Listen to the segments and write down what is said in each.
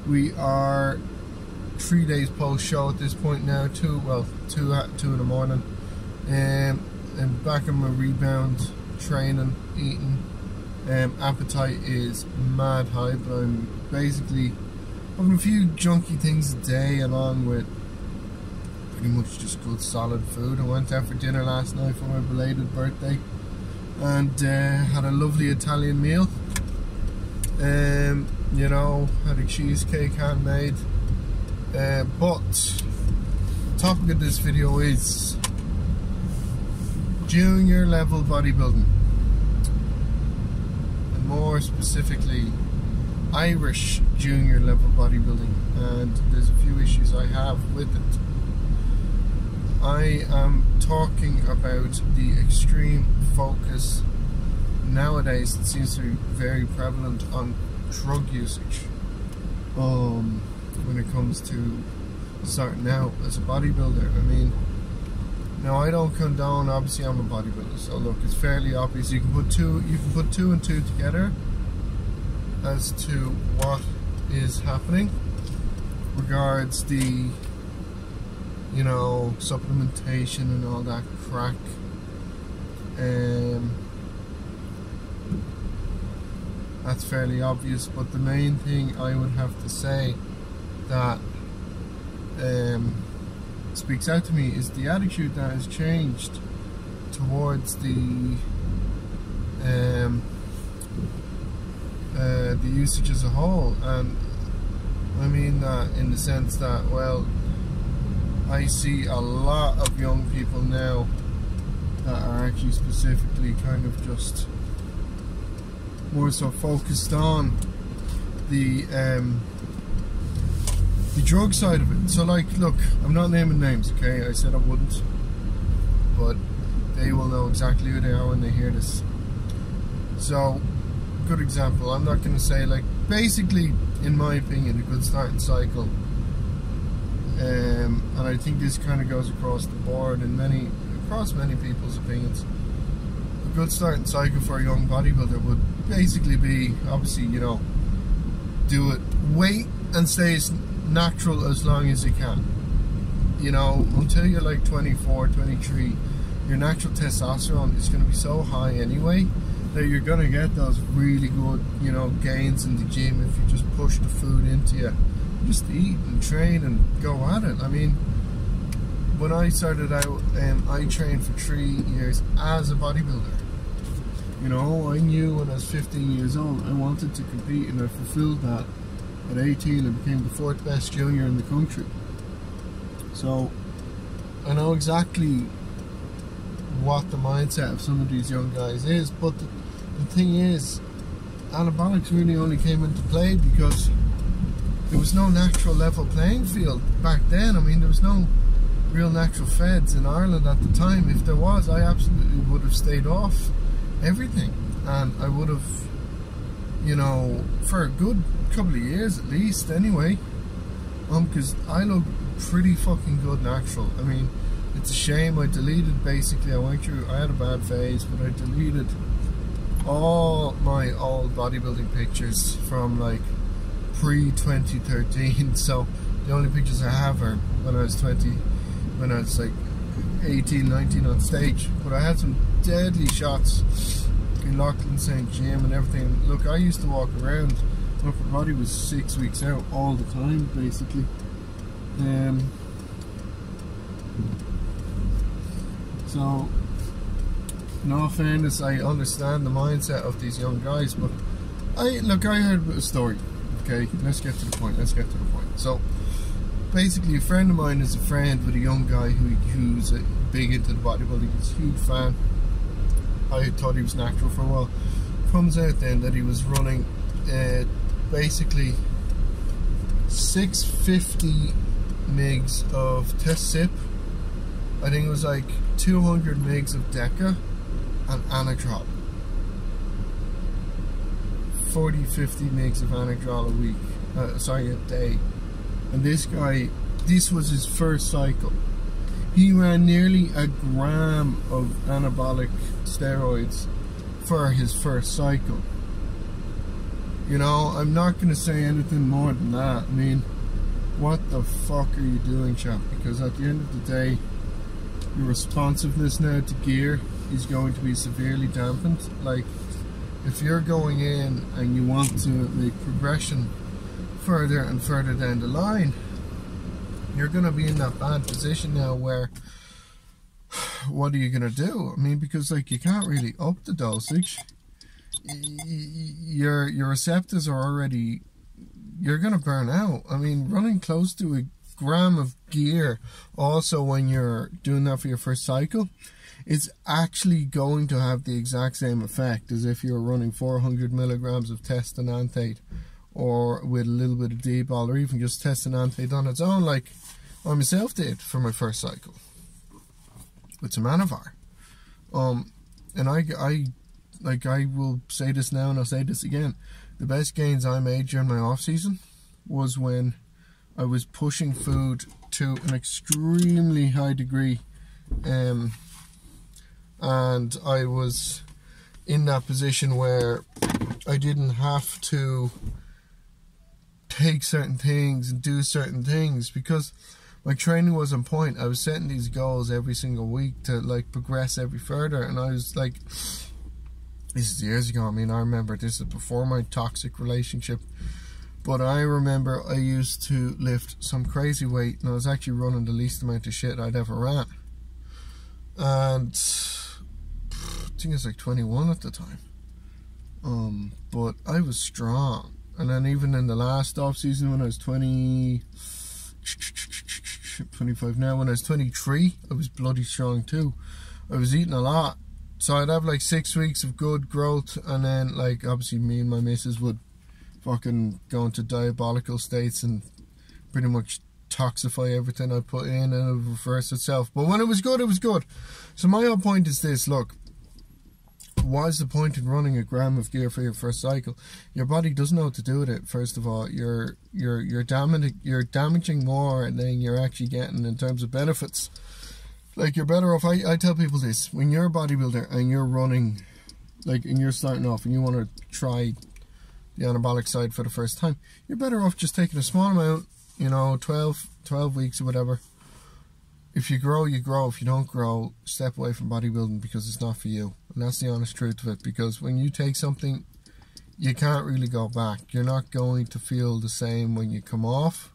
We are 3 days post show at this point now. Two in the morning. And back on my rebound, training, eating. Appetite is mad high, but I'm basically having a few junky things a day along with pretty much just good solid food. I went out for dinner last night for my belated birthday and had a lovely Italian meal. You know, had a cheesecake handmade. But the topic of this video is junior level bodybuilding, and more specifically Irish junior level bodybuilding, and there's a few issues I have with it. I am talking about the extreme focus nowadays that seems to be very prevalent on drug usage when it comes to starting out as a bodybuilder. I mean, now I don't condone, obviously I'm a bodybuilder, so look, it's fairly obvious. You can put two and two together as to what is happening regards the, you know, supplementation and all that crack. That's fairly obvious, but the main thing I would have to say that speaks out to me is the attitude that has changed towards the usage as a whole. And I mean that in the sense that, well, I see a lot of young people now that are actually specifically kind of just more so focused on the drug side of it. So like, look, I'm not naming names, okay? I said I wouldn't, but they will know exactly who they are when they hear this. So, good example, I'm not going to say, like, basically, in my opinion, a good starting cycle, and I think this kind of goes across the board in across many people's opinions. A good starting cycle for a young bodybuilder would basically be, obviously, you know, do it, wait and stay as natural as long as you can. You know, until you're like 24, 23, your natural testosterone is going to be so high anyway that you're going to get those really good, you know, gains in the gym if you just push the food into you. Just eat and train and go at it. I mean, when I started out, I trained for 3 years as a bodybuilder. You know, I knew when I was 15 years old I wanted to compete, and I fulfilled that. At 18 I became the 4th best junior in the country. So I know exactly what the mindset of some of these young guys is, but the thing is, anabolics really only came into play because there was no natural level playing field back then. I mean, there was no real natural feds in Ireland at the time. If there was, I absolutely would have stayed off everything, and I would have, you know, for a good couple of years at least anyway, because I look pretty fucking good natural. I mean, it's a shame I deleted, basically, I had a bad phase, but I deleted all my old bodybuilding pictures from like pre-2013, so the only pictures I have are when I was like 18, 19 on stage. But I had some deadly shots in Loughlin St. Jim and everything. Look, I used to walk around, my upper body was 6 weeks out all the time, basically. So, in all fairness, I understand the mindset of these young guys, but I heard a story. Okay, let's get to the point. So, basically, a friend of mine is a friend with a young guy who's big into the bodybuilding. He's a huge fan. I thought he was natural for a while. Comes out then that he was running basically 650 mgs of test sip. I think it was like 200 mgs of Deca and Anadrol. 40-50 mgs of Anadrol a week, a day. And this guy, this was his first cycle. He ran nearly a gram of anabolic steroids for his first cycle. You know, I'm not going to say anything more than that. I mean, what the fuck are you doing, chap? Because at the end of the day, your responsiveness now to gear is going to be severely dampened. Like, if you're going in and you want to make progression further and further down the line, you're going to be in that bad position now where, what are you going to do? I mean, because like, you can't really up the dosage. Your receptors are already, you're going to burn out. I mean, running close to a gram of gear also when you're doing that for your first cycle, it's actually going to have the exact same effect as if you're running 400 milligrams of testananthate, or with a little bit of D-bol, or even just testananthate on its own, like I myself did for my first cycle with some Anavar. And I will say this now and I'll say this again, the best gains I made during my off season was when I was pushing food to an extremely high degree, and I was in that position where I didn't have to take certain things and do certain things because my training was on point. I was setting these goals every single week to like progress every further, and I was like, this is years ago. I mean, I remember this is before my toxic relationship, but I remember I used to lift some crazy weight and I was actually running the least amount of shit I'd ever ran, and I think I was like 21 at the time, but I was strong. And then even in the last off season when I was 25 now, when I was 23, I was bloody strong too. I was eating a lot, so I'd have like 6 weeks of good growth, and then like obviously me and my missus would fucking go into diabolical states and pretty much toxify everything I put in, and it would reverse itself. But when it was good, it was good. So my whole point is this: look, what is the point in running a gram of gear for your first cycle? Your body doesn't know what to do with it. First of all, you're damaging more than you're actually getting in terms of benefits. Like, you're better off. I tell people this: when you're a bodybuilder and you're running, like, and you're starting off and you want to try the anabolic side for the first time, you're better off just taking a small amount, you know, 12 weeks or whatever. If you grow, you grow. If you don't grow, step away from bodybuilding, because it's not for you. And that's the honest truth of it. Because when you take something, you can't really go back. You're not going to feel the same when you come off.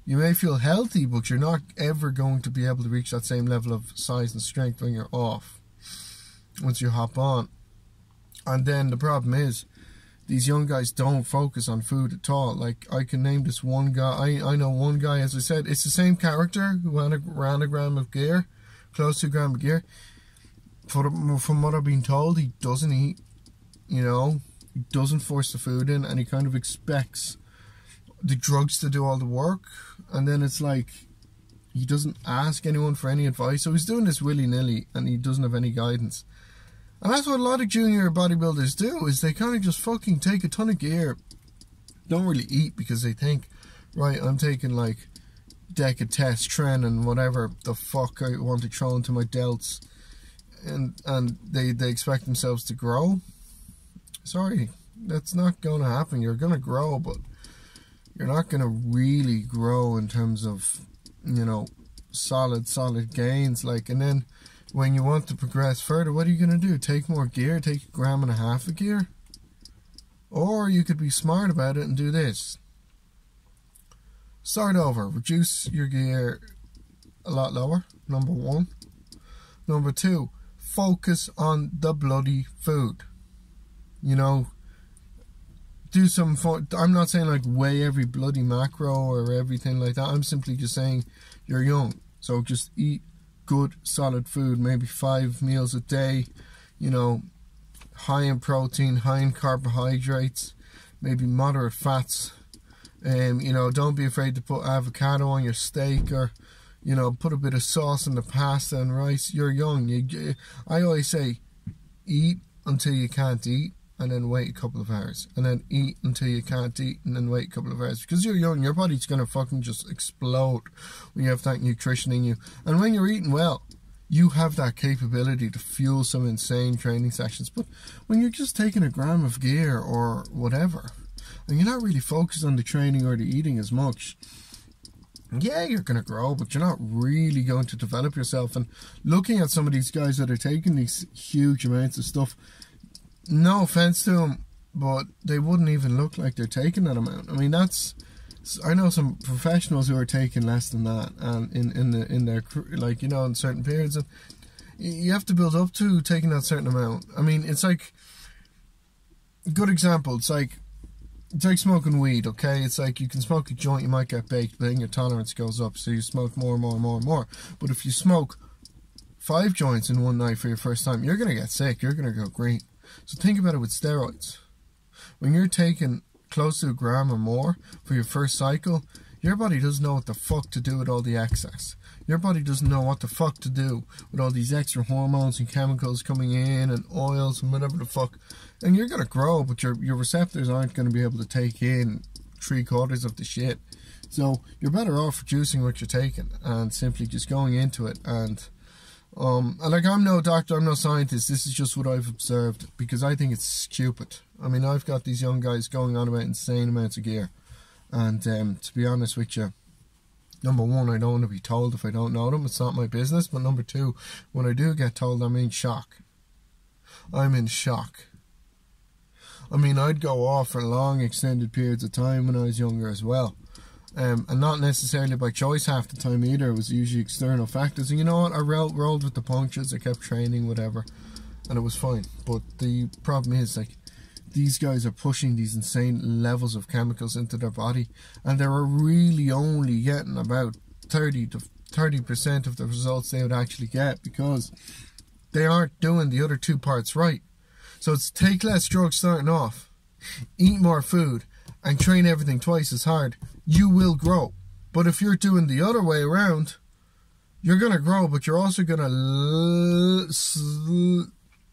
You may feel healthy, but you're not ever going to be able to reach that same level of size and strength when you're off, once you hop on. And then the problem is, these young guys don't focus on food at all. Like, I can name this one guy. I know one guy, as I said, it's the same character who ran a gram of gear, close to a gram of gear. From what I've been told, he doesn't eat, you know, he doesn't force the food in, and he kind of expects the drugs to do all the work. And then it's like, he doesn't ask anyone for any advice. So he's doing this willy-nilly, and he doesn't have any guidance. And that's what a lot of junior bodybuilders do, is they kind of just fucking take a ton of gear, don't really eat, because they think, right, I'm taking like Decatest, Tren, and whatever the fuck I want to throw into my delts, and they expect themselves to grow. Sorry, that's not going to happen. You're going to grow, but you're not going to really grow in terms of, you know, solid gains. Like, and then when you want to progress further, what are you going to do? Take more gear? Take 1.5 grams of gear? Or you could be smart about it and do this. Start over. Reduce your gear a lot lower, number one. Number two, focus on the bloody food. You know, do some fun. I'm not saying like weigh every bloody macro or everything like that. I'm simply just saying you're young, so just eat good solid food, maybe 5 meals a day, you know, high in protein, high in carbohydrates, maybe moderate fats. You know, don't be afraid to put avocado on your steak, or, you know, put a bit of sauce in the pasta and rice. You're young. I always say, eat until you can't eat, and then wait a couple of hours, and then eat until you can't eat, and then wait a couple of hours. Because you're young, your body's going to fucking just explode when you have that nutrition in you. And when you're eating well, you have that capability to fuel some insane training sessions. But when you're just taking 1 gram of gear or whatever, and you're not really focused on the training or the eating as much, yeah, you're going to grow, but you're not really going to develop yourself. And looking at some of these guys that are taking these huge amounts of stuff, no offense to them, but they wouldn't even look like they're taking that amount. I mean, I know some professionals who are taking less than that, and in their, like, you know, in certain periods, and you have to build up to taking that certain amount. I mean, it's like, good example, it's like smoking weed, okay? It's like you can smoke a joint, you might get baked, but then your tolerance goes up, so you smoke more and more and more and more. But if you smoke 5 joints in one night for your first time, you're going to get sick, you're going to go green. So think about it with steroids. When you're taking close to a gram or more for your first cycle, your body doesn't know what the fuck to do with all the excess. Your body doesn't know what the fuck to do with all these extra hormones and chemicals coming in and oils and whatever the fuck. And you're going to grow, but your receptors aren't going to be able to take in 3/4 of the shit. So you're better off reducing what you're taking and simply just going into it. And like, I'm no doctor, I'm no scientist, this is just what I've observed, because I think it's stupid. I mean, I've got these young guys going on about insane amounts of gear, and to be honest with you, number one, I don't want to be told if I don't know them, it's not my business. But number two, when I do get told, I'm in shock. I'm in shock. I mean, I'd go off for long extended periods of time when I was younger as well. And not necessarily by choice half the time either. It was usually external factors. And you know what? I rolled with the punches. I kept training, whatever, and it was fine. But the problem is, like, these guys are pushing these insane levels of chemicals into their body, and they're really only getting about 30% of the results they would actually get, because they aren't doing the other 2 parts right. So it's take less drugs starting off, eat more food, and train everything twice as hard. You will grow. But if you're doing the other way around, you're going to grow, but you're also going to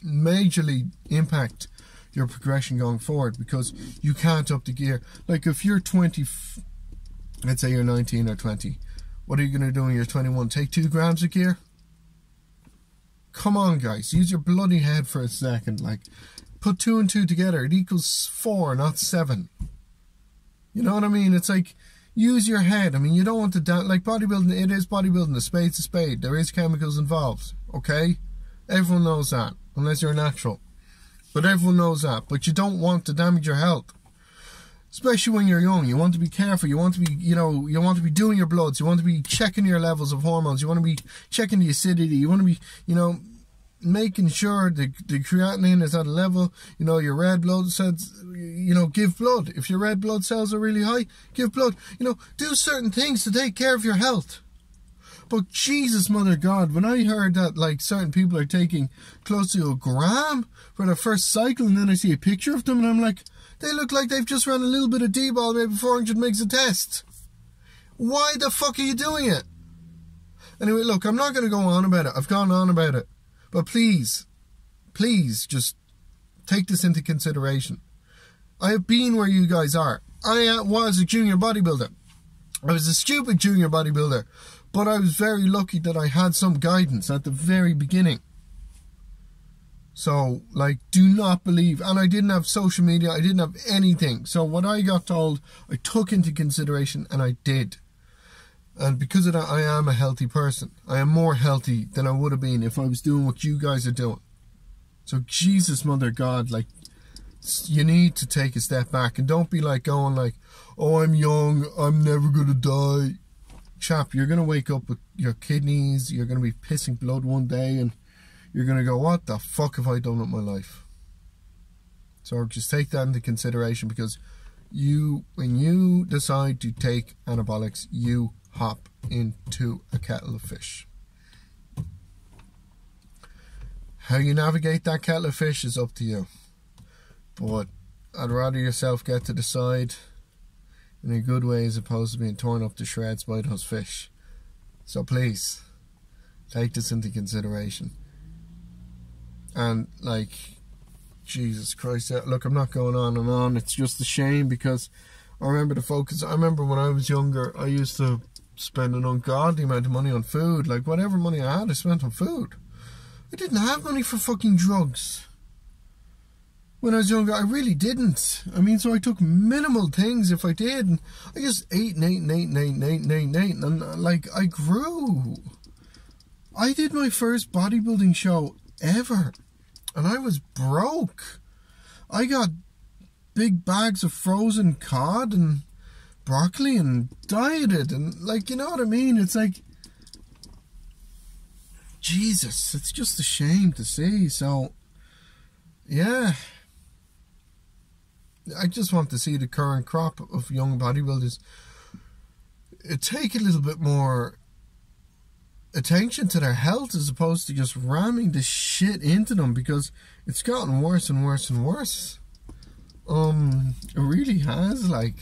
majorly impact your progression going forward, because you can't up the gear. Like, if you're 20, let's say you're 19 or 20, what are you going to do when you're 21? Take 2 grams of gear? Come on, guys, use your bloody head for a second. Like, put 2 and 2 together, it equals 4, not 7. You know what I mean? It's like, use your head. I mean, you don't want to like, bodybuilding, it is bodybuilding, a spade's a spade. There is chemicals involved, okay? Everyone knows that, unless you're natural. But everyone knows that. But you don't want to damage your health, especially when you're young. You want to be careful. You want to be, you know, you want to be doing your bloods. You want to be checking your levels of hormones. You want to be checking the acidity. You want to be, you know, making sure the creatinine is at a level. You know, your red blood cells, you know, give blood. If your red blood cells are really high, give blood. You know, do certain things to take care of your health. But Jesus, mother God, when I heard that, like, certain people are taking close to 1 gram for their first cycle, and then I see a picture of them, and I'm like, they look like they've just run a little bit of D-ball, maybe 400 megs a test. Why the fuck are you doing it? Anyway, look, I'm not going to go on about it. I've gone on about it. But please, just take this into consideration. I have been where you guys are. I was a junior bodybuilder. I was a stupid junior bodybuilder. But I was very lucky that I had some guidance at the very beginning. So, like, do not believe. And I didn't have social media. I didn't have anything. So what I got told, I took into consideration, and I did. And because of that, I am a healthy person. I am more healthy than I would have been if I was doing what you guys are doing. So, Jesus, mother God, like, you need to take a step back. And don't be like going like, oh, I'm young, I'm never going to die. Chap, you're going to wake up with your kidneys, you're going to be pissing blood one day, and you're going to go, what the fuck have I done with my life? So just take that into consideration, because when you decide to take anabolics, you hop into a kettle of fish. How you navigate that kettle of fish is up to you. But I'd rather yourself get to decide in a good way, as opposed to being torn up to shreds by those fish. So please, take this into consideration. And, like, Jesus Christ, look, I'm not going on and on. It's just a shame, because I remember the focus. I remember when I was younger, I used to spend an ungodly amount of money on food. Like, whatever money I had, I spent on food. I didn't have money for fucking drugs. when I was younger, I really didn't. I mean, so I took minimal things if I did. And I just ate and ate and ate and ate and ate and ate and ate. And like, I grew. I did my first bodybuilding show ever. And I was broke. I got big bags of frozen cod and broccoli and dieted. And like, you know what I mean? It's like, Jesus, it's just a shame to see. So, yeah. I just want to see the current crop of young bodybuilders take a little bit more attention to their health as opposed to just ramming the shit into them, because it's gotten worse and worse and worse. It really has. Like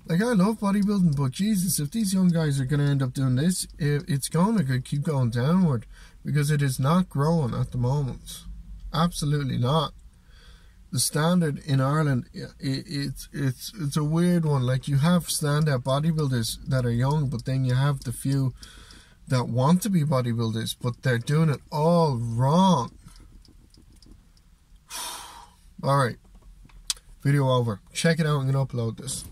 I love bodybuilding, but Jesus, if these young guys are going to end up doing this, it's going to keep going downward, because it is not growing at the moment. Absolutely not. The standard in Ireland, it's a weird one. Like, you have standout bodybuilders that are young, but then you have the few that want to be bodybuilders, but they're doing it all wrong. Alright, video over. Check it out and upload this.